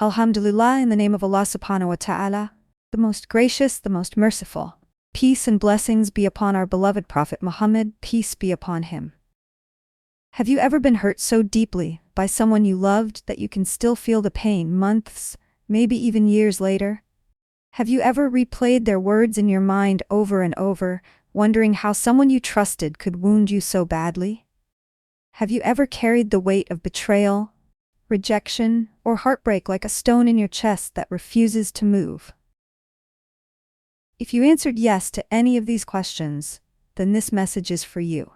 Alhamdulillah, in the name of Allah subhanahu wa ta'ala, the most gracious, the most merciful. Peace and blessings be upon our beloved Prophet Muhammad, peace be upon him. Have you ever been hurt so deeply by someone you loved that you can still feel the pain months, maybe even years later? Have you ever replayed their words in your mind over and over, wondering how someone you trusted could wound you so badly? Have you ever carried the weight of betrayal, rejection, or heartbreak like a stone in your chest that refuses to move? If you answered yes to any of these questions, then this message is for you.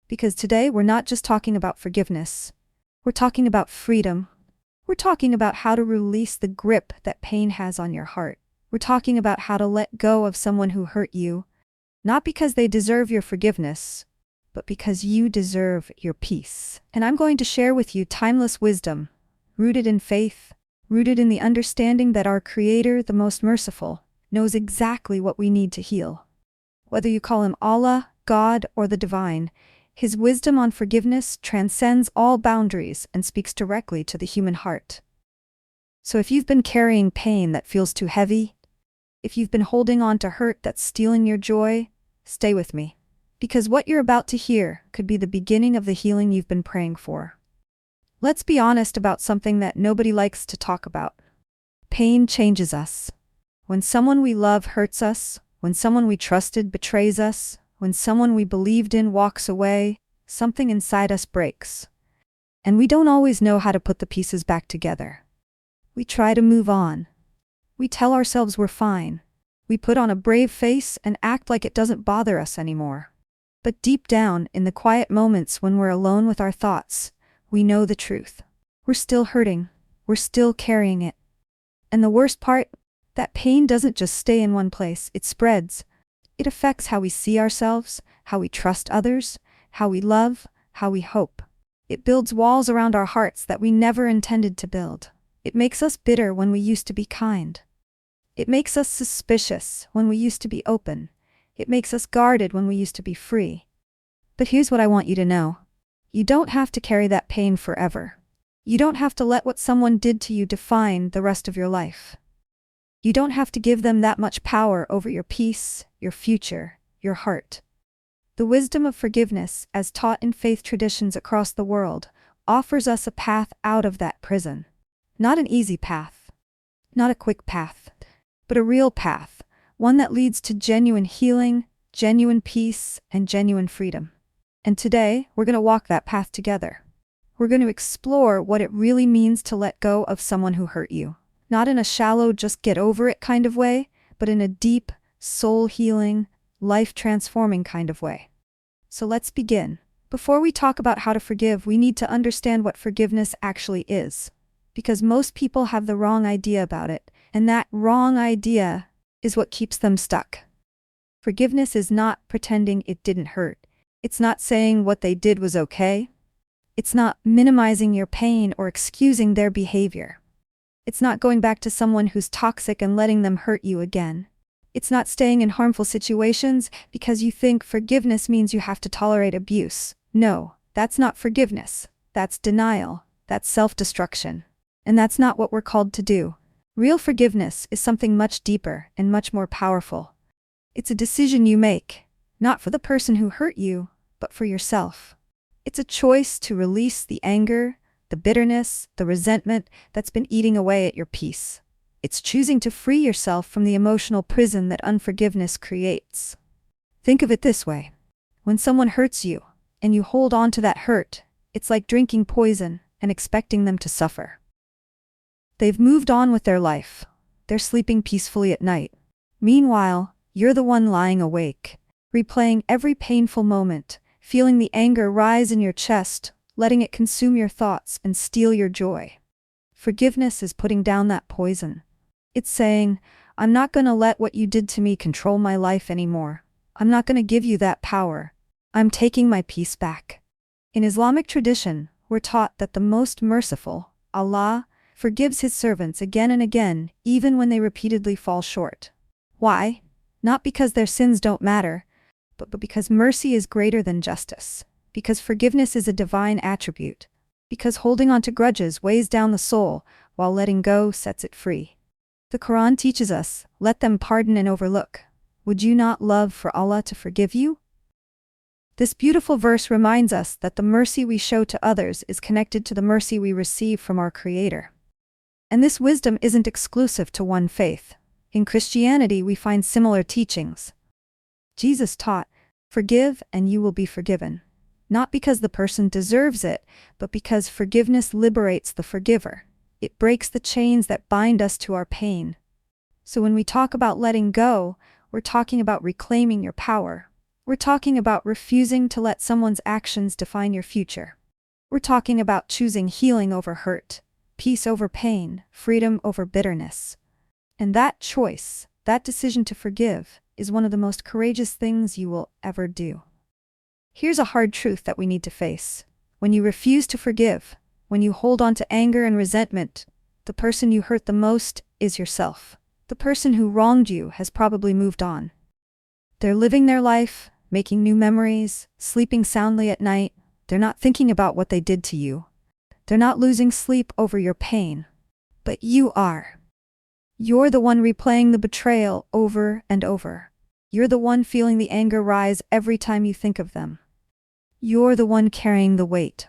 Because today we're not just talking about forgiveness, we're talking about freedom. We're talking about how to release the grip that pain has on your heart. We're talking about how to let go of someone who hurt you, not because they deserve your forgiveness, but because you deserve your peace. And I'm going to share with you timeless wisdom, rooted in faith, rooted in the understanding that our Creator, the most merciful, knows exactly what we need to heal. Whether you call him Allah, God, or the divine, his wisdom on forgiveness transcends all boundaries and speaks directly to the human heart. So if you've been carrying pain that feels too heavy, if you've been holding on to hurt that's stealing your joy, stay with me. Because what you're about to hear could be the beginning of the healing you've been praying for. Let's be honest about something that nobody likes to talk about. Pain changes us. When someone we love hurts us, when someone we trusted betrays us, when someone we believed in walks away, something inside us breaks. And we don't always know how to put the pieces back together. We try to move on. We tell ourselves we're fine. We put on a brave face and act like it doesn't bother us anymore. But deep down, in the quiet moments when we're alone with our thoughts, we know the truth. We're still hurting. We're still carrying it. And the worst part? That pain doesn't just stay in one place, it spreads. It affects how we see ourselves, how we trust others, how we love, how we hope. It builds walls around our hearts that we never intended to build. It makes us bitter when we used to be kind. It makes us suspicious when we used to be open. It makes us guarded when we used to be free. But here's what I want you to know. You don't have to carry that pain forever. You don't have to let what someone did to you define the rest of your life. You don't have to give them that much power over your peace, your future, your heart. The wisdom of forgiveness, as taught in faith traditions across the world, offers us a path out of that prison. Not an easy path. Not a quick path. But a real path. One that leads to genuine healing, genuine peace, and genuine freedom. And today, we're going to walk that path together. We're going to explore what it really means to let go of someone who hurt you. Not in a shallow, just get over it kind of way, but in a deep, soul-healing, life-transforming kind of way. So let's begin. Before we talk about how to forgive, we need to understand what forgiveness actually is. Because most people have the wrong idea about it, and that wrong idea is what keeps them stuck. Forgiveness is not pretending it didn't hurt. It's not saying what they did was okay. It's not minimizing your pain or excusing their behavior. It's not going back to someone who's toxic and letting them hurt you again. It's not staying in harmful situations because you think forgiveness means you have to tolerate abuse. No, that's not forgiveness. That's denial. That's self-destruction. And that's not what we're called to do. Real forgiveness is something much deeper and much more powerful. It's a decision you make, not for the person who hurt you, but for yourself. It's a choice to release the anger, the bitterness, the resentment that's been eating away at your peace. It's choosing to free yourself from the emotional prison that unforgiveness creates. Think of it this way. When someone hurts you, and you hold on to that hurt, it's like drinking poison and expecting them to suffer. They've moved on with their life. They're sleeping peacefully at night. Meanwhile, you're the one lying awake, replaying every painful moment, feeling the anger rise in your chest, letting it consume your thoughts and steal your joy. Forgiveness is putting down that poison. It's saying, I'm not going to let what you did to me control my life anymore. I'm not going to give you that power. I'm taking my peace back. In Islamic tradition, we're taught that the most merciful, Allah, forgives his servants again and again, even when they repeatedly fall short. Why? Not because their sins don't matter, but because mercy is greater than justice. Because forgiveness is a divine attribute. Because holding on to grudges weighs down the soul, while letting go sets it free. The Quran teaches us, let them pardon and overlook. Would you not love for Allah to forgive you? This beautiful verse reminds us that the mercy we show to others is connected to the mercy we receive from our Creator. And this wisdom isn't exclusive to one faith. In Christianity, we find similar teachings. Jesus taught, forgive and you will be forgiven. Not because the person deserves it, but because forgiveness liberates the forgiver. It breaks the chains that bind us to our pain. So when we talk about letting go, we're talking about reclaiming your power. We're talking about refusing to let someone's actions define your future. We're talking about choosing healing over hurt, peace over pain, freedom over bitterness. And that choice, that decision to forgive, is one of the most courageous things you will ever do. Here's a hard truth that we need to face. When you refuse to forgive, when you hold on to anger and resentment, the person you hurt the most is yourself. The person who wronged you has probably moved on. They're living their life, making new memories, sleeping soundly at night. They're not thinking about what they did to you. They're not losing sleep over your pain. But you are. You're the one replaying the betrayal over and over. You're the one feeling the anger rise every time you think of them. You're the one carrying the weight.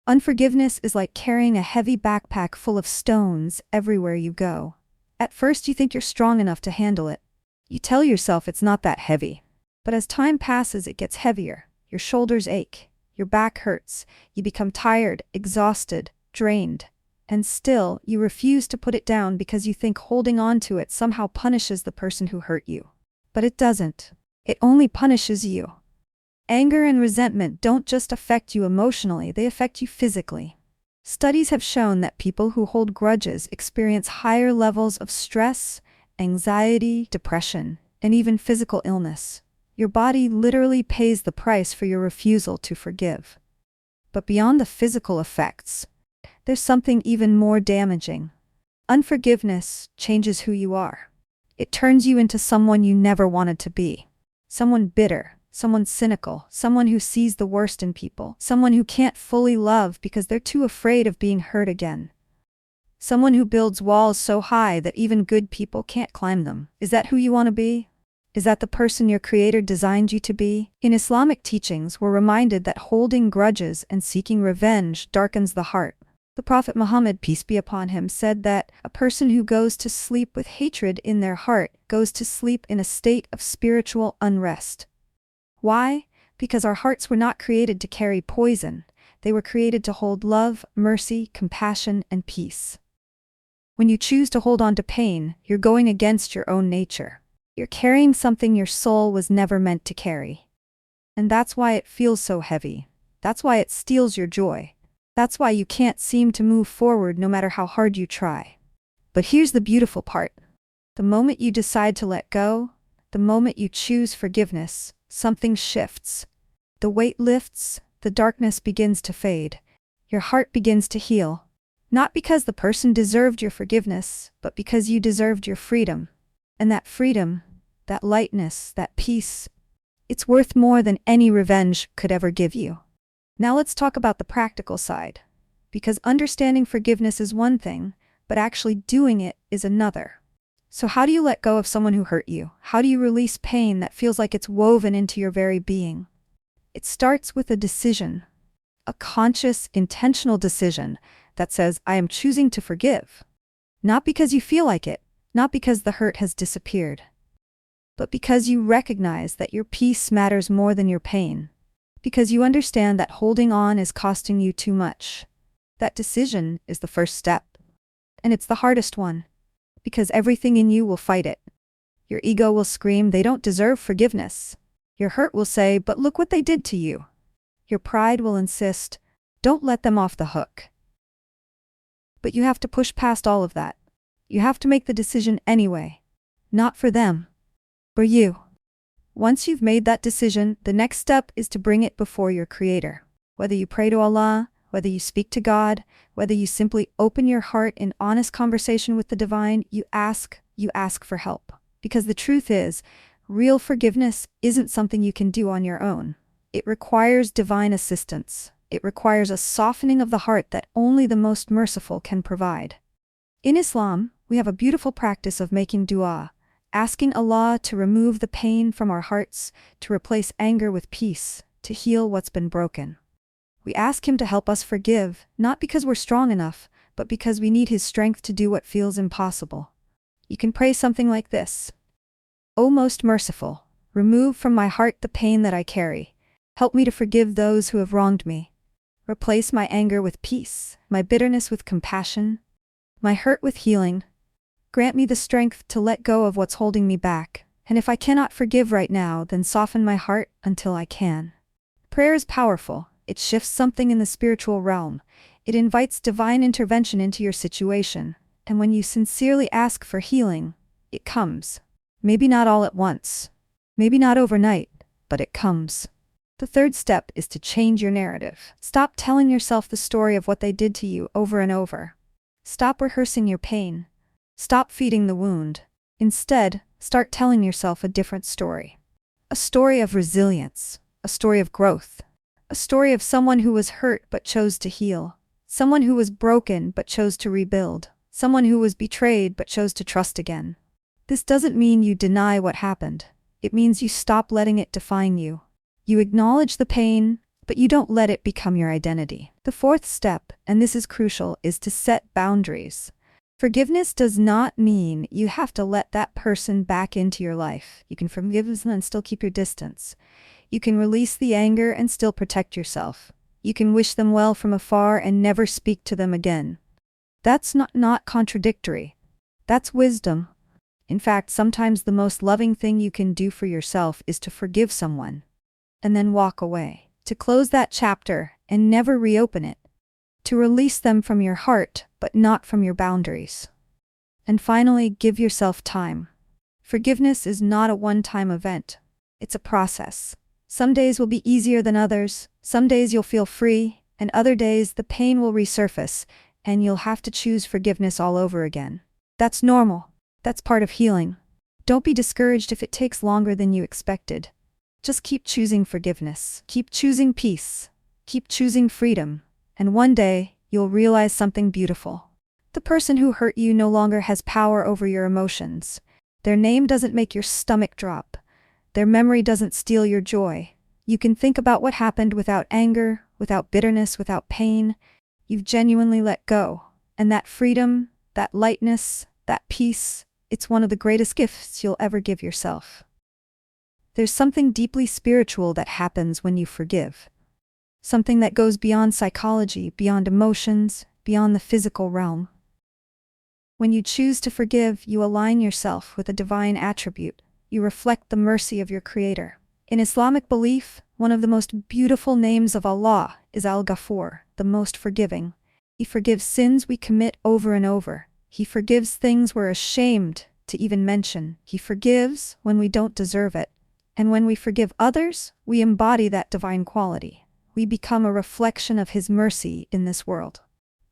Unforgiveness is like carrying a heavy backpack full of stones everywhere you go. At first you think you're strong enough to handle it. You tell yourself it's not that heavy. But as time passes, it gets heavier. Your shoulders ache. Your back hurts. You become tired, exhausted, drained. And still, you refuse to put it down because you think holding on to it somehow punishes the person who hurt you. But it doesn't. It only punishes you. Anger and resentment don't just affect you emotionally, they affect you physically. Studies have shown that people who hold grudges experience higher levels of stress, anxiety, depression, and even physical illness. Your body literally pays the price for your refusal to forgive. But beyond the physical effects, there's something even more damaging. Unforgiveness changes who you are. It turns you into someone you never wanted to be. Someone bitter, someone cynical, someone who sees the worst in people, someone who can't fully love because they're too afraid of being hurt again. Someone who builds walls so high that even good people can't climb them. Is that who you want to be? Is that the person your Creator designed you to be? In Islamic teachings, we're reminded that holding grudges and seeking revenge darkens the heart. The Prophet Muhammad, peace be upon him, said that a person who goes to sleep with hatred in their heart goes to sleep in a state of spiritual unrest. Why? Because our hearts were not created to carry poison. They were created to hold love, mercy, compassion, and peace. When you choose to hold on to pain, you're going against your own nature. You're carrying something your soul was never meant to carry. And that's why it feels so heavy. That's why it steals your joy. That's why you can't seem to move forward no matter how hard you try. But here's the beautiful part. The moment you decide to let go, the moment you choose forgiveness, something shifts. The weight lifts, the darkness begins to fade. Your heart begins to heal. Not because the person deserved your forgiveness, but because you deserved your freedom. And that freedom, that lightness, that peace, it's worth more than any revenge could ever give you. Now let's talk about the practical side. Because understanding forgiveness is one thing, but actually doing it is another. So how do you let go of someone who hurt you? How do you release pain that feels like it's woven into your very being? It starts with a decision. A conscious, intentional decision that says, I am choosing to forgive. Not because you feel like it, not because the hurt has disappeared, but because you recognize that your peace matters more than your pain. Because you understand that holding on is costing you too much. That decision is the first step. And it's the hardest one. Because everything in you will fight it. Your ego will scream, they don't deserve forgiveness. Your hurt will say, but look what they did to you. Your pride will insist, don't let them off the hook. But you have to push past all of that. You have to make the decision anyway. Not for them. For you. Once you've made that decision, the next step is to bring it before your Creator. Whether you pray to Allah, whether you speak to God, whether you simply open your heart in honest conversation with the Divine, you ask for help. Because the truth is, real forgiveness isn't something you can do on your own. It requires divine assistance. It requires a softening of the heart that only the most merciful can provide. In Islam, we have a beautiful practice of making dua, asking Allah to remove the pain from our hearts, to replace anger with peace, to heal what's been broken. We ask Him to help us forgive, not because we're strong enough, but because we need His strength to do what feels impossible. You can pray something like this: O most merciful, remove from my heart the pain that I carry. Help me to forgive those who have wronged me. Replace my anger with peace, my bitterness with compassion, my hurt with healing. Grant me the strength to let go of what's holding me back, and if I cannot forgive right now, then soften my heart until I can. Prayer is powerful. It shifts something in the spiritual realm. It invites divine intervention into your situation, and when you sincerely ask for healing, it comes. Maybe not all at once, maybe not overnight, but it comes. The third step is to change your narrative. Stop telling yourself the story of what they did to you over and over. Stop rehearsing your pain. Stop feeding the wound. Instead, start telling yourself a different story. A story of resilience, a story of growth, a story of someone who was hurt but chose to heal, someone who was broken but chose to rebuild, someone who was betrayed but chose to trust again. This doesn't mean you deny what happened. It means you stop letting it define you. You acknowledge the pain, but you don't let it become your identity. The fourth step, and this is crucial, is to set boundaries. Forgiveness does not mean you have to let that person back into your life. You can forgive them and still keep your distance. You can release the anger and still protect yourself. You can wish them well from afar and never speak to them again. That's not contradictory. That's wisdom. In fact, sometimes the most loving thing you can do for yourself is to forgive someone and then walk away, to close that chapter and never reopen it, to release them from your heart but not from your boundaries. And finally, give yourself time. Forgiveness is not a one-time event. It's a process. Some days will be easier than others, some days you'll feel free, and other days the pain will resurface, and you'll have to choose forgiveness all over again. That's normal. That's part of healing. Don't be discouraged if it takes longer than you expected. Just keep choosing forgiveness. Keep choosing peace. Keep choosing freedom. And one day, you'll realize something beautiful. The person who hurt you no longer has power over your emotions. Their name doesn't make your stomach drop. Their memory doesn't steal your joy. You can think about what happened without anger, without bitterness, without pain. You've genuinely let go. And that freedom, that lightness, that peace, it's one of the greatest gifts you'll ever give yourself. There's something deeply spiritual that happens when you forgive. Something that goes beyond psychology, beyond emotions, beyond the physical realm. When you choose to forgive, you align yourself with a divine attribute. You reflect the mercy of your Creator. In Islamic belief, one of the most beautiful names of Allah is Al-Ghafur, the most forgiving. He forgives sins we commit over and over. He forgives things we're ashamed to even mention. He forgives when we don't deserve it. And when we forgive others, we embody that divine quality. We become a reflection of His mercy in this world.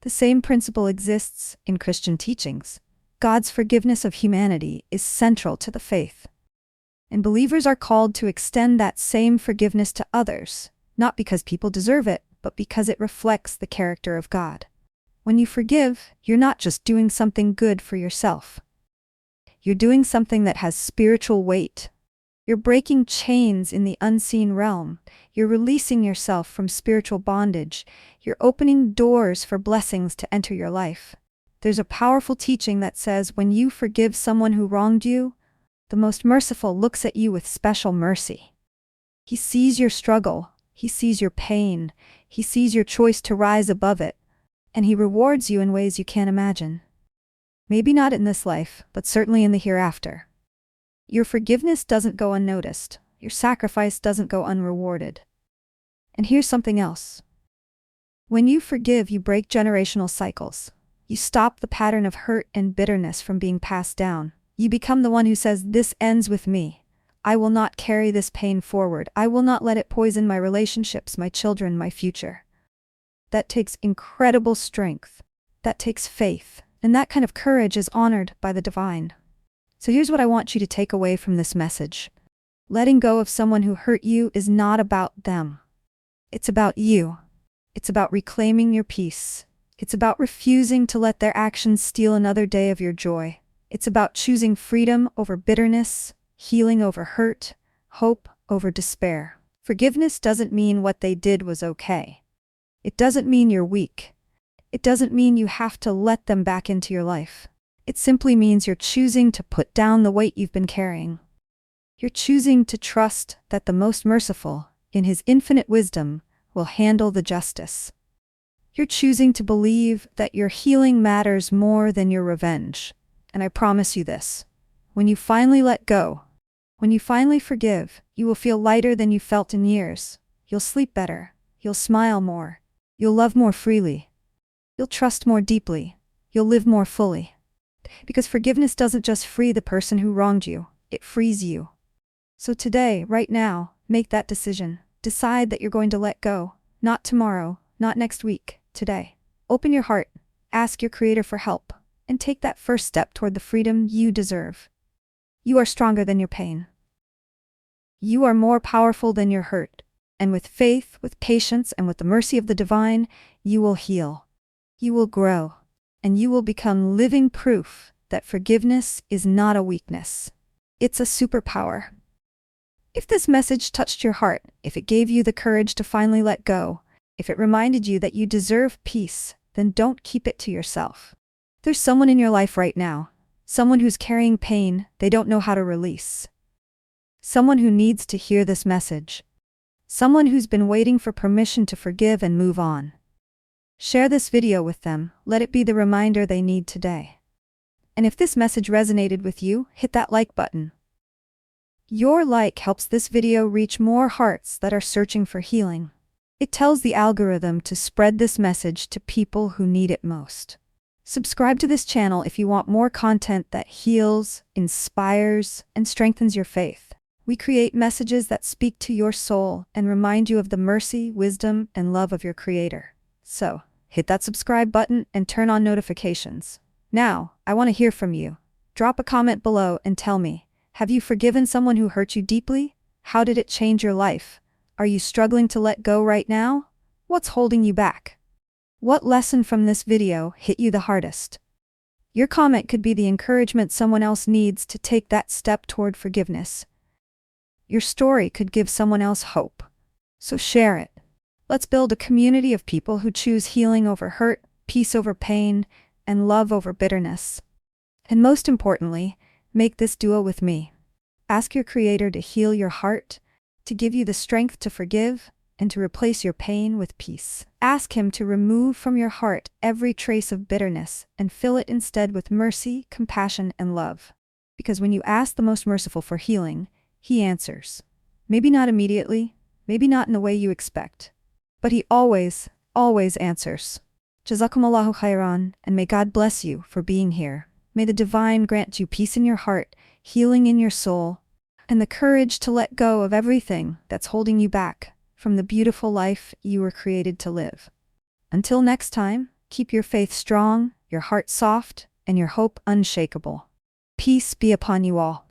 The same principle exists in Christian teachings. God's forgiveness of humanity is central to the faith. And believers are called to extend that same forgiveness to others, not because people deserve it, but because it reflects the character of God. When you forgive, you're not just doing something good for yourself. You're doing something that has spiritual weight. You're breaking chains in the unseen realm. You're releasing yourself from spiritual bondage. You're opening doors for blessings to enter your life. There's a powerful teaching that says when you forgive someone who wronged you, the most merciful looks at you with special mercy. He sees your struggle. He sees your pain. He sees your choice to rise above it. And He rewards you in ways you can't imagine. Maybe not in this life, but certainly in the hereafter. Your forgiveness doesn't go unnoticed. Your sacrifice doesn't go unrewarded. And here's something else. When you forgive, you break generational cycles. You stop the pattern of hurt and bitterness from being passed down. You become the one who says, "This ends with me. I will not carry this pain forward. I will not let it poison my relationships, my children, my future." That takes incredible strength. That takes faith. And that kind of courage is honored by the divine. So here's what I want you to take away from this message. Letting go of someone who hurt you is not about them. It's about you. It's about reclaiming your peace, It's about refusing to let their actions steal another day of your joy. It's about choosing freedom over bitterness, healing over hurt, hope over despair. Forgiveness doesn't mean what they did was okay. It doesn't mean you're weak. It doesn't mean you have to let them back into your life. It simply means you're choosing to put down the weight you've been carrying. You're choosing to trust that the most merciful, in his infinite wisdom, will handle the justice. You're choosing to believe that your healing matters more than your revenge. And I promise you this, when you finally let go, when you finally forgive, you will feel lighter than you felt in years. You'll sleep better. You'll smile more. You'll love more freely. You'll trust more deeply. You'll live more fully. Because forgiveness doesn't just free the person who wronged you, it frees you. So today, right now, make that decision. Decide that you're going to let go. Not tomorrow, not next week, today. Open your heart, ask your Creator for help, and take that first step toward the freedom you deserve. You are stronger than your pain. You are more powerful than your hurt. And with faith, with patience, and with the mercy of the divine, you will heal. You will grow. And you will become living proof that forgiveness is not a weakness. It's a superpower. If this message touched your heart, if it gave you the courage to finally let go, if it reminded you that you deserve peace, then don't keep it to yourself. There's someone in your life right now, someone who's carrying pain they don't know how to release. Someone who needs to hear this message. Someone who's been waiting for permission to forgive and move on. Share this video with them, let it be the reminder they need today. And if this message resonated with you, hit that like button. Your like helps this video reach more hearts that are searching for healing. It tells the algorithm to spread this message to people who need it most. Subscribe to this channel if you want more content that heals, inspires, and strengthens your faith. We create messages that speak to your soul and remind you of the mercy, wisdom, and love of your Creator. So, hit that subscribe button and turn on notifications. Now, I want to hear from you. Drop a comment below and tell me, have you forgiven someone who hurt you deeply? How did it change your life? Are you struggling to let go right now? What's holding you back? What lesson from this video hit you the hardest? Your comment could be the encouragement someone else needs to take that step toward forgiveness. Your story could give someone else hope. So share it. Let's build a community of people who choose healing over hurt, peace over pain, and love over bitterness. And most importantly, make this duo with me. Ask your Creator to heal your heart, to give you the strength to forgive, and to replace your pain with peace. Ask Him to remove from your heart every trace of bitterness and fill it instead with mercy, compassion, and love. Because when you ask the Most Merciful for healing, He answers. Maybe not immediately, maybe not in the way you expect, but He always, always answers. Jazakumullahu khairan, and may God bless you for being here. May the Divine grant you peace in your heart, healing in your soul, and the courage to let go of everything that's holding you back from the beautiful life you were created to live. Until next time, keep your faith strong, your heart soft, and your hope unshakable. Peace be upon you all.